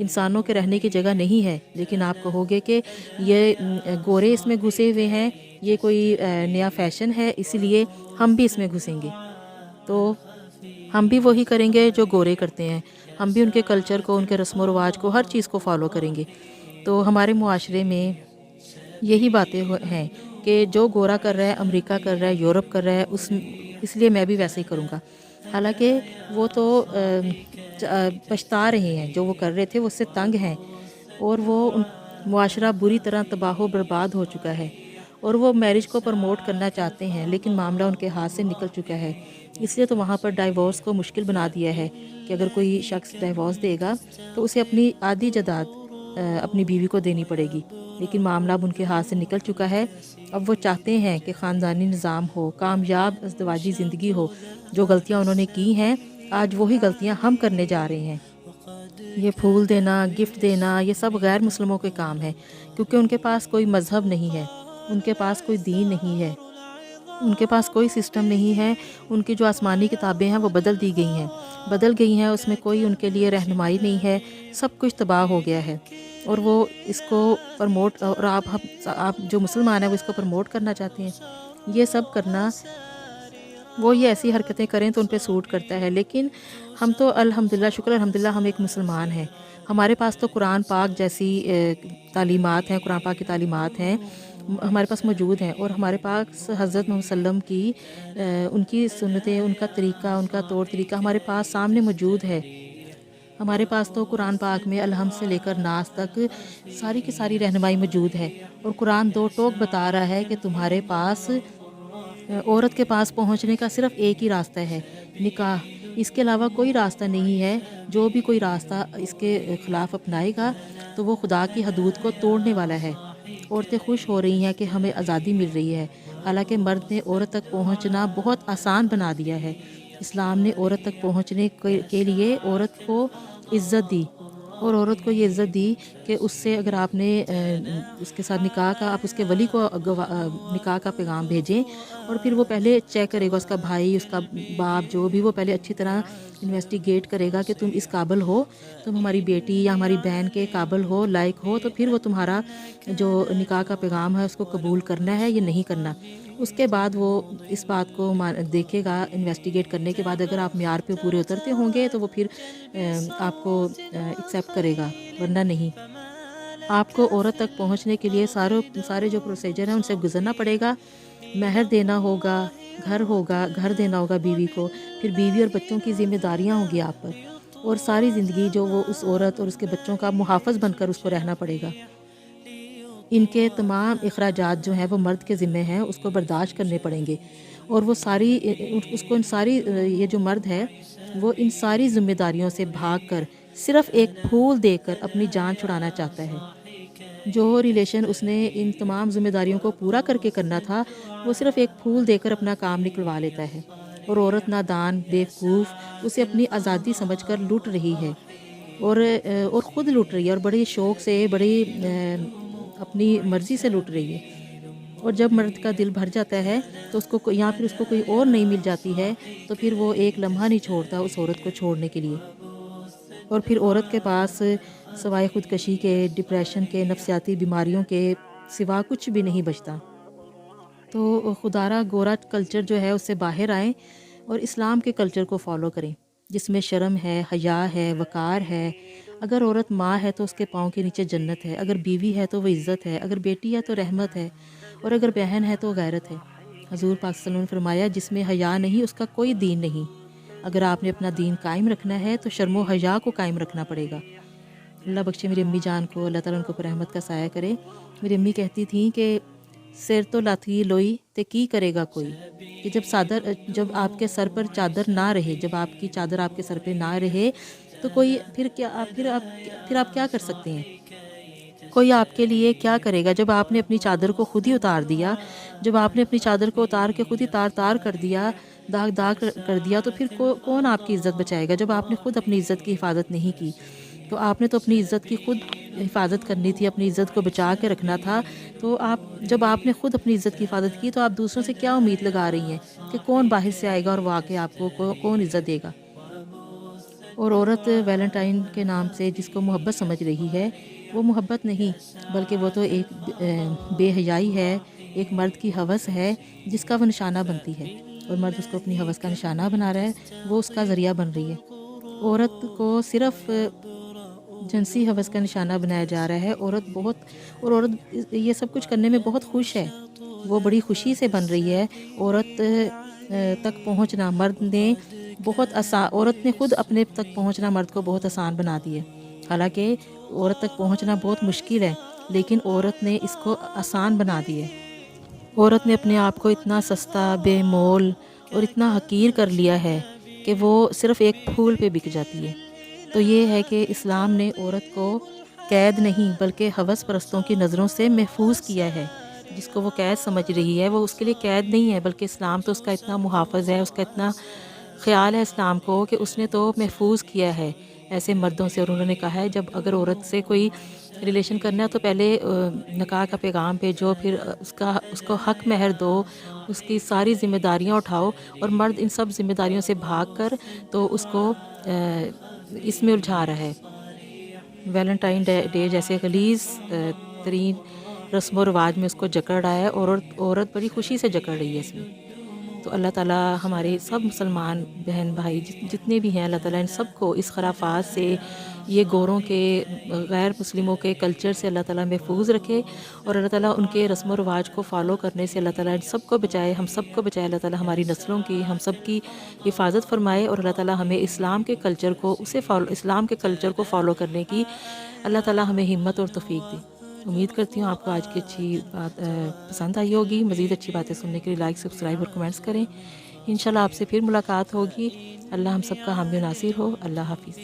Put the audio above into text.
انسانوں کے رہنے کی جگہ نہیں ہے، لیکن آپ کہو گے کہ یہ گورے اس میں گھسے ہوئے ہیں، یہ کوئی نیا فیشن ہے، اسی لیے ہم بھی اس میں گھسیں گے، تو ہم بھی وہی کریں گے جو گورے کرتے ہیں، ہم بھی ان کے کلچر کو، ان کے رسم و رواج کو، ہر چیز کو فالو کریں گے۔ تو ہمارے معاشرے میں یہی باتیں ہیں کہ جو گورا کر رہا ہے، امریکہ کر رہا ہے، یورپ کر رہا ہے، اس لیے میں بھی ویسے ہی کروں گا، حالانکہ وہ تو پچھتا رہے ہیں، جو وہ کر رہے تھے وہ اس سے تنگ ہیں، اور وہ معاشرہ بری طرح تباہ و برباد ہو چکا ہے، اور وہ میرج کو پروموٹ کرنا چاہتے ہیں، لیکن معاملہ ان کے ہاتھ سے نکل چکا ہے، اس لیے تو وہاں پر ڈائیورس کو مشکل بنا دیا ہے کہ اگر کوئی شخص ڈائیورس دے گا تو اسے اپنی آدھی جائیداد اپنی بیوی کو دینی پڑے گی، لیکن معاملہ اب ان کے ہاتھ سے نکل چکا ہے۔ اب وہ چاہتے ہیں کہ خاندانی نظام ہو، کامیاب ازدواجی زندگی ہو، جو غلطیاں انہوں نے کی ہیں آج وہی غلطیاں ہم کرنے جا رہے ہیں۔ یہ پھول دینا، گفٹ دینا، یہ سب غیر مسلموں کے کام ہے، کیونکہ ان کے پاس کوئی مذہب نہیں ہے، ان کے پاس کوئی دین نہیں ہے، ان کے پاس کوئی سسٹم نہیں ہے، ان کی جو آسمانی کتابیں ہیں وہ بدل گئی ہیں، اس میں کوئی ان کے لیے رہنمائی نہیں ہے، سب کچھ تباہ ہو گیا ہے، اور وہ اس کو پروموٹ، اور آپ جو مسلمان ہیں وہ اس کو پروموٹ کرنا چاہتے ہیں۔ یہ سب کرنا، وہ یہ ایسی حرکتیں کریں تو ان پہ سوٹ کرتا ہے، لیکن ہم تو الحمدللہ، شکر الحمدللہ ہم ایک مسلمان ہیں، ہمارے پاس تو قرآن پاک جیسی تعلیمات ہیں، قرآن پاک کی تعلیمات ہیں، ہمارے پاس موجود ہیں، اور ہمارے پاس حضرت محمد صلی اللہ علیہ وسلم کی ان کی سنتیں، ان کا طریقہ، ان کا طور طریقہ ہمارے پاس سامنے موجود ہے۔ ہمارے پاس تو قرآن پاک میں الحمد سے لے کر ناس تک ساری کی ساری رہنمائی موجود ہے، اور قرآن دو ٹوک بتا رہا ہے کہ تمہارے پاس عورت کے پاس پہنچنے کا صرف ایک ہی راستہ ہے، نکاح، اس کے علاوہ کوئی راستہ نہیں ہے، جو بھی کوئی راستہ اس کے خلاف اپنائے گا تو وہ خدا کی حدود کو توڑنے والا ہے۔ عورتیں خوش ہو رہی ہیں کہ ہمیں آزادی مل رہی ہے، حالانکہ مرد نے عورت تک پہنچنا بہت آسان بنا دیا ہے۔ اسلام نے عورت تک پہنچنے کے لیے عورت کو عزت دی، اور عورت کو یہ عزت دی کہ اس سے اگر آپ نے اس کے ساتھ نکاح کا، آپ اس کے ولی کو نکاح کا پیغام بھیجیں، اور پھر وہ پہلے چیک کرے گا، اس کا بھائی، اس کا باپ، جو بھی، وہ پہلے اچھی طرح انویسٹیگیٹ کرے گا کہ تم اس قابل ہو، تم ہماری بیٹی یا ہماری بہن کے قابل ہو، لائق ہو، تو پھر وہ تمہارا جو نکاح کا پیغام ہے اس کو قبول کرنا ہے یا نہیں کرنا۔ اس کے بعد وہ اس بات کو دیکھے گا، انویسٹیگیٹ کرنے کے بعد اگر آپ معیار پہ پورے اترتے ہوں گے تو وہ پھر آپ کو ایکسیپٹ کرے گا، ورنہ نہیں۔ آپ کو عورت تک پہنچنے کے لیے سارے جو پروسیجر ہیں ان سے گزرنا پڑے گا، مہر دینا ہوگا، گھر دینا ہوگا بیوی کو، پھر بیوی اور بچوں کی ذمہ داریاں ہوں گی آپ پر، اور ساری زندگی جو وہ اس عورت اور اس کے بچوں کا محافظ بن کر اس کو رہنا پڑے گا۔ ان کے تمام اخراجات جو ہیں وہ مرد کے ذمہ ہیں، اس کو برداشت کرنے پڑیں گے، اور وہ ساری اس کو ان ساری یہ جو مرد ہے وہ ان ساری ذمہ داریوں سے بھاگ کر صرف ایک پھول دے کر اپنی جان چھڑانا چاہتا ہے۔ جو ریلیشن اس نے ان تمام ذمہ داریوں کو پورا کر کے کرنا تھا، وہ صرف ایک پھول دے کر اپنا کام نکلوا لیتا ہے، اور عورت نادان، بیوقوف، اسے اپنی آزادی سمجھ کر لوٹ رہی ہے، اور خود لوٹ رہی ہے، اور بڑے شوق سے، بڑی اپنی مرضی سے لوٹ رہی ہے۔ اور جب مرد کا دل بھر جاتا ہے تو اس کو، یا پھر اس کو کوئی اور نہیں مل جاتی ہے، تو پھر وہ ایک لمحہ نہیں چھوڑتا اس عورت کو چھوڑنے کے لیے، اور پھر عورت کے پاس سوائے خودکشی کے، ڈپریشن کے، نفسیاتی بیماریوں کے سوا کچھ بھی نہیں بچتا۔ تو خدا را گورا کلچر جو ہے اس سے باہر آئیں اور اسلام کے کلچر کو فالو کریں، جس میں شرم ہے، حیا ہے، وقار ہے۔ اگر عورت ماں ہے تو اس کے پاؤں کے نیچے جنت ہے، اگر بیوی ہے تو وہ عزت ہے، اگر بیٹی ہے تو رحمت ہے، اور اگر بہن ہے تو غیرت ہے۔ حضور پاک صلی اللہ علیہ وسلم نے فرمایا، جس میں حیا نہیں اس کا کوئی دین نہیں۔ اگر آپ نے اپنا دین قائم رکھنا ہے تو شرم و حیا کو قائم رکھنا پڑے گا۔ اللہ بخشے میری امی جان کو، اللہ تعالیٰ ان کو پر رحمت کا سایہ کرے۔ میری امی کہتی تھیں کہ سر تو لاتھی لوئی تے کی کرے گا کوئی، کہ جب آپ کے سر پر چادر نہ رہے، جب آپ کی چادر آپ کے سر پہ نہ رہے تو کوئی پھر آپ کیا کر سکتے ہیں؟ کوئی آپ کے لیے کیا کرے گا؟ جب آپ نے اپنی چادر کو خود ہی اتار دیا، جب آپ نے اپنی چادر کو اتار کے خود ہی تار کر دیا، داغ کر دیا، تو پھر کون آپ کی عزت بچائے گا؟ جب آپ نے خود اپنی عزت کی حفاظت نہیں کی، تو آپ نے تو اپنی عزت کی خود حفاظت کرنی تھی، اپنی عزت کو بچا کے رکھنا تھا۔ تو جب آپ نے خود اپنی عزت کی حفاظت کی تو آپ دوسروں سے کیا امید لگا رہی ہیں کہ کون باہر سے آئے گا اور وہ آ کے آپ کو کون عزت دے گا؟ اور عورت ویلنٹائن کے نام سے جس کو محبت سمجھ رہی ہے، وہ محبت نہیں بلکہ وہ تو ایک بے حیائی ہے، ایک مرد کی ہوس ہے جس کا وہ نشانہ بنتی ہے، اور مرد اس کو اپنی ہوس کا نشانہ بنا رہا ہے، وہ اس کا ذریعہ بن رہی ہے۔ عورت کو صرف جنسی ہوس کا نشانہ بنایا جا رہا ہے۔ عورت یہ سب کچھ کرنے میں بہت خوش ہے، وہ بڑی خوشی سے بن رہی ہے۔ عورت تک پہنچنا مرد نے عورت نے خود اپنے تک پہنچنا مرد کو بہت آسان بنا دی ہے۔ حالانکہ عورت تک پہنچنا بہت مشکل ہے، لیکن عورت نے اس کو آسان بنا دی ہے۔ عورت نے اپنے آپ کو اتنا سستا، بے مول اور اتنا حقیر کر لیا ہے کہ وہ صرف ایک پھول پہ بک جاتی ہے۔ تو یہ ہے کہ اسلام نے عورت کو قید نہیں بلکہ ہوس پرستوں کی نظروں سے محفوظ کیا ہے۔ جس کو وہ قید سمجھ رہی ہے، وہ اس کے لیے قید نہیں ہے، بلکہ اسلام تو اس کا اتنا محافظ ہے، اس کا اتنا خیال ہے اسلام کو کہ اس نے تو محفوظ کیا ہے ایسے مردوں سے۔ اور انہوں نے کہا ہے جب اگر عورت سے کوئی ریلیشن کرنا ہے تو پہلے نکاح کا پیغام بھیجو، پھر اس کو حق مہر دو، اس کی ساری ذمہ داریاں اٹھاؤ، اور مرد ان سب ذمہ داریوں سے بھاگ کر تو اس کو اس میں الجھا رہا ہے۔ ویلنٹائن ڈے جیسے غلیظ ترین رسم و رواج میں اس کو جکڑ رہا ہے، اور عورت بڑی خوشی سے جکڑ رہی ہے اس میں۔ تو اللہ تعالیٰ ہمارے سب مسلمان بہن بھائی جتنے بھی ہیں، اللہ تعالیٰ ان سب کو اس خرافات سے، یہ گوروں کے، غیر مسلموں کے کلچر سے اللہ تعالیٰ محفوظ رکھے، اور اللہ تعالیٰ ان کے رسم و رواج کو فالو کرنے سے اللہ تعالیٰ ان سب کو بچائے، ہم سب کو بچائے، اللہ تعالیٰ ہماری نسلوں کی، ہم سب کی حفاظت فرمائے، اور اللہ تعالیٰ ہمیں اسلام کے کلچر کو اسلام کے کلچر کو فالو کرنے کی اللہ تعالیٰ ہمیں ہمت اور توفیق دے۔ امید کرتی ہوں آپ کو آج کی اچھی بات پسند آئی ہوگی۔ مزید اچھی باتیں سننے کے لیے لائک، سبسکرائب اور کمنٹس کریں۔ انشاءاللہ آپ سے پھر ملاقات ہوگی۔ اللہ ہم سب کا حامی و ناصر ہو۔ اللہ حافظ۔